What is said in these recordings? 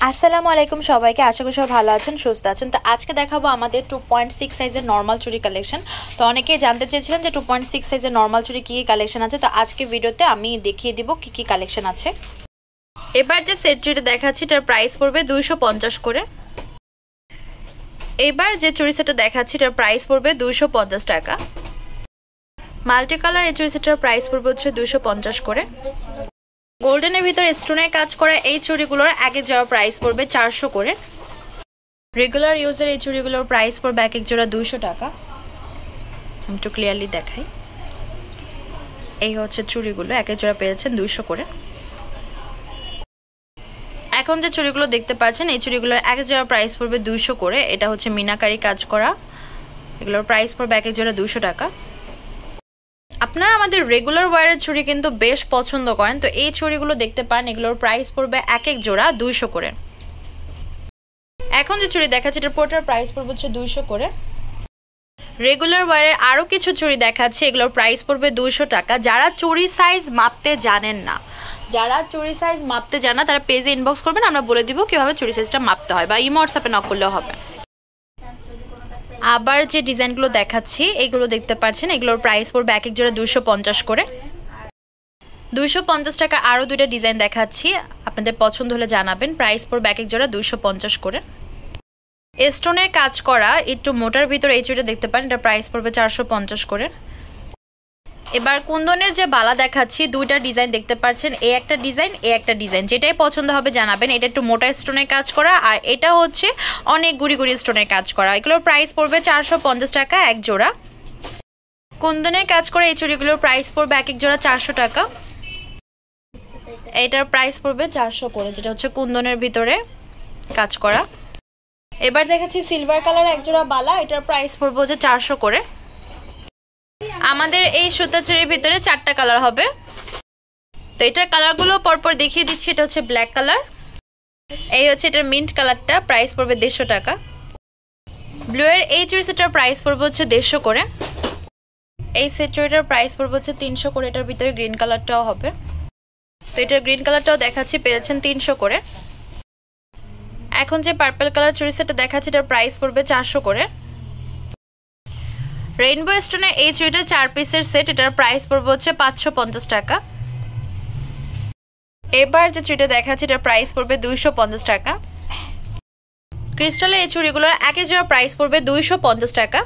আসসালামু আলাইকুম সবাইকে, আশা করি সবাই ভালো আছেন, সুস্থ আছেন। তো আজকে দেখাবো আমাদের 2.6 সাইজের নরমাল চুড়ি কালেকশন। তো অনেকেই জানতে চেয়েছিলেন যে 2.6 সাইজের নরমাল চুড়ি কী কী কালেকশন আছে। তো আজকে ভিডিওতে আমি দেখিয়ে দিব কী কী কালেকশন আছে। এবার যে সেট চুড়িটা দেখাচ্ছি এটার প্রাইস পড়বে 250 করে। এবার যে চুড়ি সেটটা দেখাচ্ছি এটার প্রাইস পড়বে 250 টাকা। মাল্টি কালার এই চুড়ি সেটটার প্রাইস পড়বে হচ্ছে 250 করে। গোল্ডেনের ভিতরে স্টোনের কাজ করা এই চুড়িগুলোর এক এক জোড়া প্রাইস পড়বে 400 করে। রেগুলার ইউজের এই চুড়িগুলোর প্রাইস পড়বে এক এক জোড়া 200 টাকা। আমি একটু ক্লিয়ারলি দেখাই, এই হচ্ছে চুড়িগুলো, এক এক জোড়া পেয়েছেন 200 করে। এখন যে চুড়িগুলো দেখতে পাচ্ছেন এই চুড়িগুলোর এক এক জোড়া প্রাইস পড়বে 200 করে। এটা হচ্ছে মিনাকারি কাজ করা, এগুলোর প্রাইস পড়বে এক এক জোড়া 200 টাকা। আপনারা আমাদের রেগুলার ওয়্যারের চুড়ি কিন্তু বেশ পছন্দ করেন, তো এই চুড়িগুলো দেখতে পান, এগুলোর প্রাইস পড়বে এক এক জোড়া 200 করে। এখন যে চুড়ি দেখাচ্ছে এটার পুরোটার প্রাইস পড়বে হচ্ছে 200 করে। রেগুলার ওয়্যারের আরও কিছু চুড়ি দেখাচ্ছে, এগুলোর প্রাইস পড়বে 200 টাকা। যারা চুড়ি সাইজ মাপতে জানেন না, তারা পেজে ইনবক্স করবেন, আমরা বলে দিব কিভাবে চুড়ি সাইজটা মাপতে হয়, বা ইমো হোয়াটসঅ্যাপে নক করলেও হবে। আবার যে ডিজাইনগুলো দেখাচ্ছি এগুলো দেখতে পাচ্ছেন, এগুলোর প্রাইস পড়বে এক এক জোড়া 250 করে। 250 টাকা আরও দুইটা ডিজাইন দেখাচ্ছি, আপনাদের পছন্দ হলে জানাবেন। প্রাইস পড়বে এক এক জোড়া 250 করে। স্টোনের কাজ করা একটু মোটার ভিতরে এই চুড়িটা দেখতে পান, এটা প্রাইস পড়বে 450 করে। এবার কুন্দনের যে বালা দেখাচ্ছি দুইটা ডিজাইন দেখতে পাচ্ছেন, এ একটা ডিজাইন, যেটাই পছন্দ হবে জানাবেন। এটা একটু মোটা স্টোনের কাজ করা, আর এটা হচ্ছে অনেক গুড়ি গুড়ি স্টোনের কাজ করা। এগুলোর প্রাইস পড়বে 450 টাকা এক জোড়া। কুন্দনের কাজ করা এই চুড়িগুলোর প্রাইস পড়বে এক এক জোড়া 400 টাকা। এটার প্রাইস পড়বে 400 করে, যেটা হচ্ছে কুন্দনের ভিতরে কাজ করা। এবার দেখাচ্ছি সিলভার কালার এক জোড়া বালা, এটার প্রাইস পড়বে হচ্ছে 400 করে। আমাদের এই সুতা চুড়ির ভিতরে 4টা কালার হবে, তো এটার কালারগুলো পরপর দেখিয়ে দিচ্ছি। এটা হচ্ছে ব্ল্যাক কালার, এই হচ্ছে এটার মিন্ট কালারটা, প্রাইস পড়বে 150 টাকা। ব্লু এর এই চুড়ি সেটার প্রাইস পড়বে হচ্ছে 150 করে। এই সেট চুড়িটার প্রাইস পড়বে হচ্ছে 300 করে। এটার ভিতরে গ্রিন কালারটাও হবে, তো এটার গ্রিন কালারটাও দেখাচ্ছি, পেয়েছেন 300 করে। এখন যে পার্পল কালার চুড়ি সেটটা দেখাচ্ছি এটার প্রাইস পড়বে 400 করে। রেইনবো স্টোনের এই চুড়িটা 4 পিসের সেট, এটার প্রাইস পড়বে হচ্ছে 550 টাকা। এবার যে চুড়িটা দেখাচ্ছি এটার প্রাইস পড়বে 250 টাকা। ক্রিস্টালের এই চুড়িগুলোর এক এক জোড়া প্রাইস পড়বে 250 টাকা।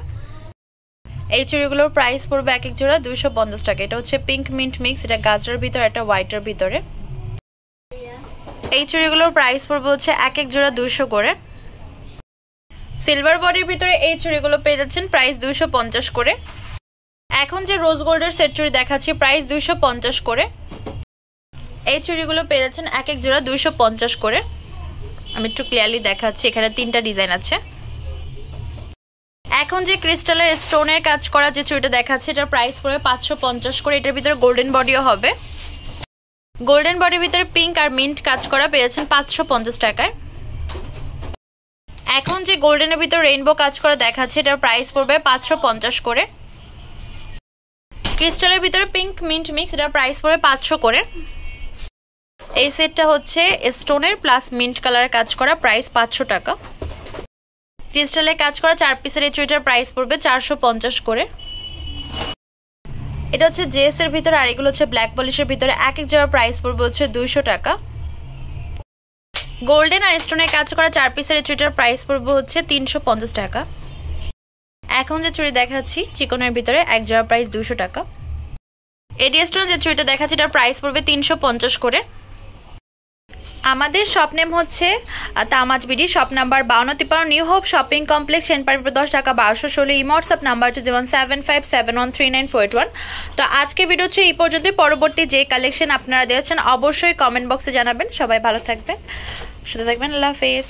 এই চুড়িগুলোর প্রাইস পড়বে এক এক জোড়া 250 টাকা। এটা হচ্ছে পিঙ্ক মিন্ট মিক্স, এটা গাজরের ভিতরে, এটা হোয়াইটের ভিতরে। এই চুড়িগুলোর প্রাইস পড়বে হচ্ছে এক এক জোড়া 200 করে। সিলভার বডির ভিতরে এই চুড়িগুলো পেয়ে যাচ্ছেন প্রাইস 250 করে। এখন যে রোজ গোল্ডের সেট চুড়ি দেখাচ্ছি প্রাইস 250 করে। এই চুড়িগুলো পেয়ে যাচ্ছেন এক এক জোড়া 250 করে। আমি একটু ক্লিয়ারলি দেখাচ্ছি, এখানে 3টা ডিজাইন আছে। এখন যে ক্রিস্টালের স্টোনের কাজ করা যে চুড়িটা দেখাচ্ছি এটার প্রাইস পড়বে 550 করে। এটার ভিতরে গোল্ডেন বডিও হবে, গোল্ডেন বডির ভিতরে পিঙ্ক আর মিন্ট কাজ করা পেয়েছেন 550 টাকায়। এখন যে গোল্ডেনের ভিতর রেইনবো কাজ করা দেখাচ্ছে এটার প্রাইস পড়বে 550 করে। ক্রিস্টালের ভিতরে পিঙ্ক মিন্ট মিক্স, এটার প্রাইস পড়বে 500 করে। এই সেটটা হচ্ছে স্টোনের প্লাস মিন্ট কালারের কাজ করা, প্রাইস 500 টাকা। ক্রিস্টালের কাজ করা 4 পিসের এই চুড়িটার প্রাইস পড়বে 450 করে। এটা হচ্ছে জেস এর ভিতরে, আর এগুলো হচ্ছে ব্ল্যাক পলিশের ভিতরে, এক এক জোড়া প্রাইস পড়বে হচ্ছে 200 টাকা। গোল্ডেন আর স্টোনের কাজ করা 4 পিসের এই চুড়িটার প্রাইস পড়বে হচ্ছে 350 টাকা। এখন যে চুড়ি দেখাচ্ছি চিকনের ভিতরে এক জোড়া প্রাইস 200 টাকা। এডি স্টোনের যে চুড়িটা দেখাচ্ছি এটার প্রাইস পড়বে 350 করে। আমাদের শপ নেম হচ্ছে তামাজ BD, shop number 5253, new hope shopping complex, সেনপাড়ি 10 টাকা 1216। ইমো হোয়াটসঅ্যাপ নাম্বার হচ্ছে 07571394841। তো আজকে ভিডিও হচ্ছে এই পর্যন্তই। পরবর্তী যে কালেকশন আপনারা দিয়েছেন অবশ্যই কমেন্ট বক্সে জানাবেন। সবাই ভালো থাকবেন, সুস্থ থাকবেন, আল্লাহ হাফেজ।